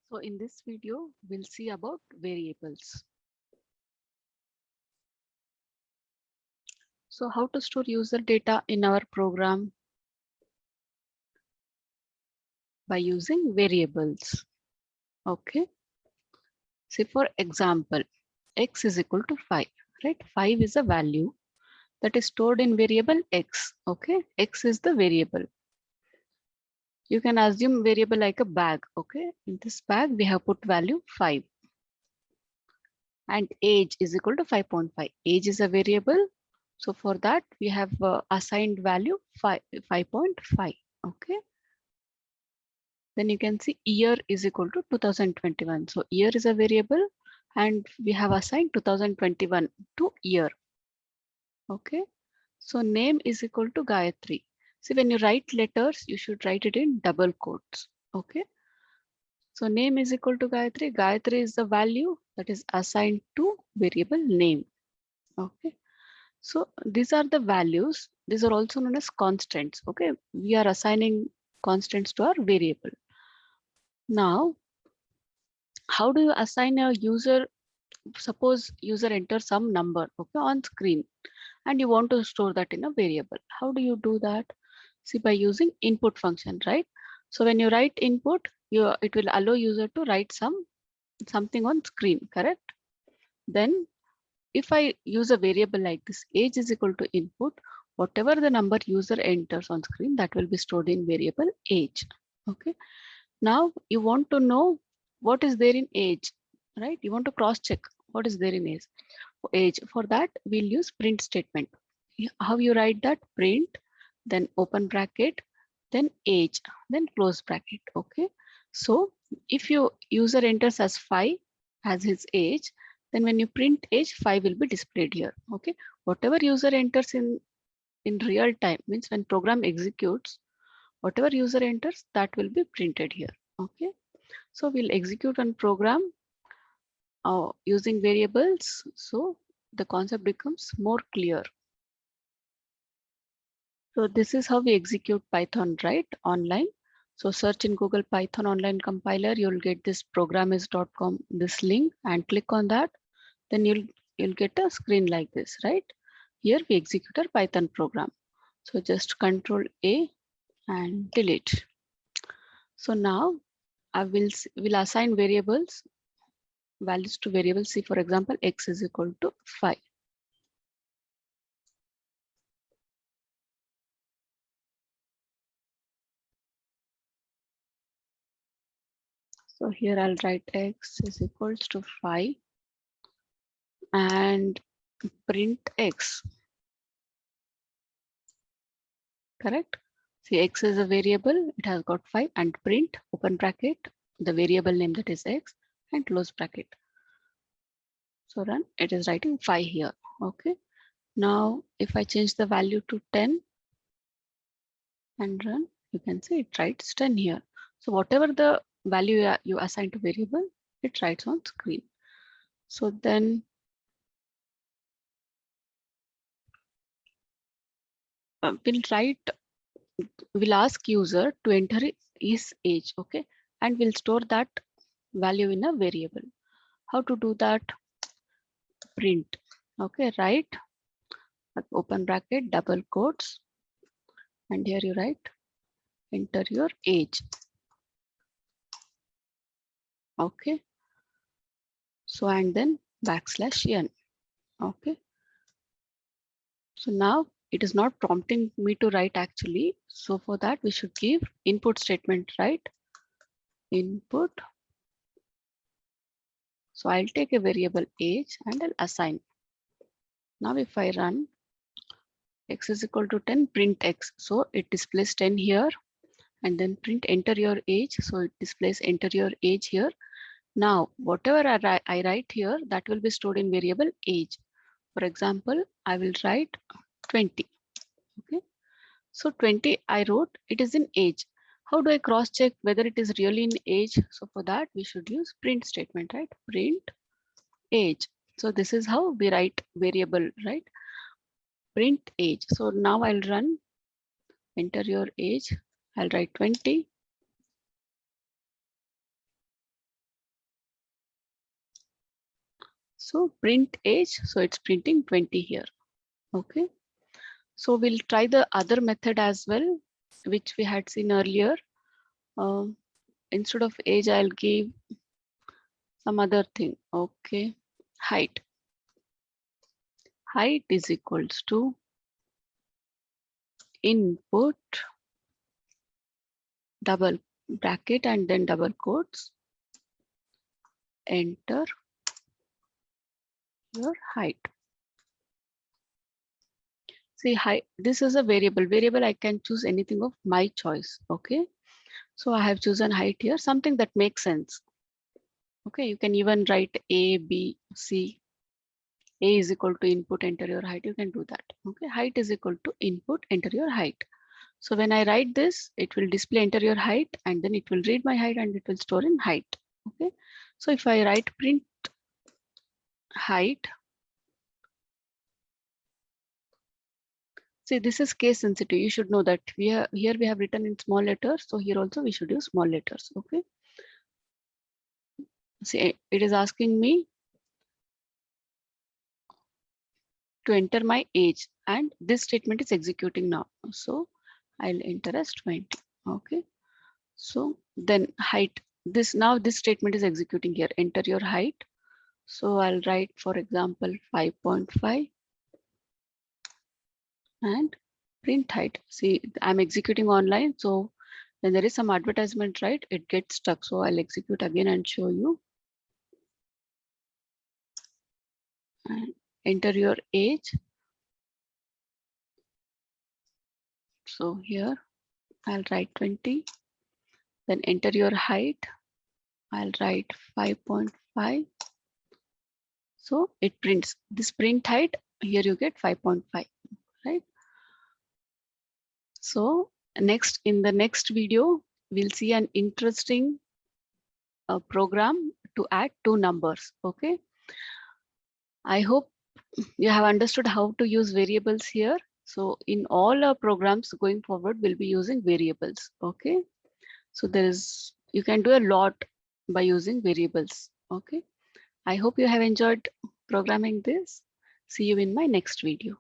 So in this video, we'll see about variables. So how to store user data in our program by using variables. Okay. See, for example, x is equal to 5, right? 5 is a value that is stored in variable x. Okay. X is the variable. You can assume variable like a bag. Okay. In this bag, we have put value 5 and age is equal to 5.5. Age is a variable. So for that, we have assigned value 5.5. Okay. Then you can see year is equal to 2021. So year is a variable and we have assigned 2021 to year. Okay. So name is equal to Gayatri. See, when you write letters, you should write it in double quotes. Okay. So name is equal to Gayatri. Gayatri is the value that is assigned to variable name. Okay. So these are the values. These are also known as constants. Okay. We are assigning constants to our variable. Now, how do you assign a user? Suppose user enters some number, okay, on screen, and you want to store that in a variable. How do you do that? See, by using input function, right? So when you write input, it will allow user to write something on screen, correct? Then if I use a variable like this, age is equal to input, whatever the number user enters on screen, that will be stored in variable age. Okay. Now you want to know what is there in age, right? You want to cross check what is there in age. For that, we'll use print statement. How you write that? Print, then open bracket, then age, then close bracket. Okay. So if your user enters as 5 as his age, then when you print age, 5 will be displayed here. Okay. Whatever user enters in real time, means when program executes, whatever user enters, that will be printed here. Okay. So we'll execute one program using variables. So the concept becomes more clear. So this is how we execute Python, right? Online. So search in Google Python online compiler, you'll get this programmist.com, this link, and click on that. Then you'll get a screen like this, right? Here we execute our Python program. So just Control A and delete. So now I will assign variables, values to variables. See, for example, x is equal to 5. So here I'll write x is equals to 5 and print x, correct? See, x is a variable, it has got 5 and print, open bracket, the variable name that is x and close bracket. So run, it is writing 5 here, okay? Now, if I change the value to 10 and run, you can see it writes 10 here. So whatever the value you assign to variable, it writes on screen. So then we'll ask user to enter his age, okay? And we'll store that value in a variable. How to do that? Print, okay, right? Open bracket, double quotes, and here you write, enter your age, okay? So, and then \n, okay? So now it is not prompting me to write actually. So for that, we should give input statement, right? Input. So I'll take a variable age and I'll assign. Now if I run, x is equal to 10, print x. So it displays 10 here and then print enter your age. So it displays enter your age here. Now, whatever I write here, that will be stored in variable age. For example, I will write 20. Okay. So 20 I wrote, it is in age. How do I cross check whether it is really in age? So for that, we should use print statement, right? Print age. So this is how we write variable, right? Print age. So now I'll run, enter your age. I'll write 20. So print age, so it's printing 20 here. Okay. So we'll try the other method as well, which we had seen earlier. Instead of age, I'll give some other thing. Okay. Height. Height is equals to input double bracket and then double quotes, enter your height. See, height, this is a variable. I can choose anything of my choice. Okay. So I have chosen height here, something that makes sense. Okay. You can even write A, B, C. A is equal to input, enter your height. You can do that. Okay. Height is equal to input, enter your height. So when I write this, it will display enter your height and then it will read my height and it will store in height. Okay. So if I write print height, see, this is case sensitive. You should know that here we have written in small letters. So here also we should use small letters. Okay. See, it is asking me to enter my age and this statement is executing now. So I'll enter as 20. Okay. So then height, this statement is executing here. Enter your height. So I'll write, for example, 5.5 and print height. See, I'm executing online. So when there is some advertisement, right, it gets stuck. So I'll execute again and show you. And enter your age. So here I'll write 20. Then enter your height. I'll write 5.5. So it prints this print height. Here you get 5.5, right? So next, in the next video, we'll see an interesting program to add two numbers. Okay. I hope you have understood how to use variables here. So in all our programs going forward, we'll be using variables. Okay. So you can do a lot by using variables. Okay. I hope you have enjoyed programming this. See you in my next video.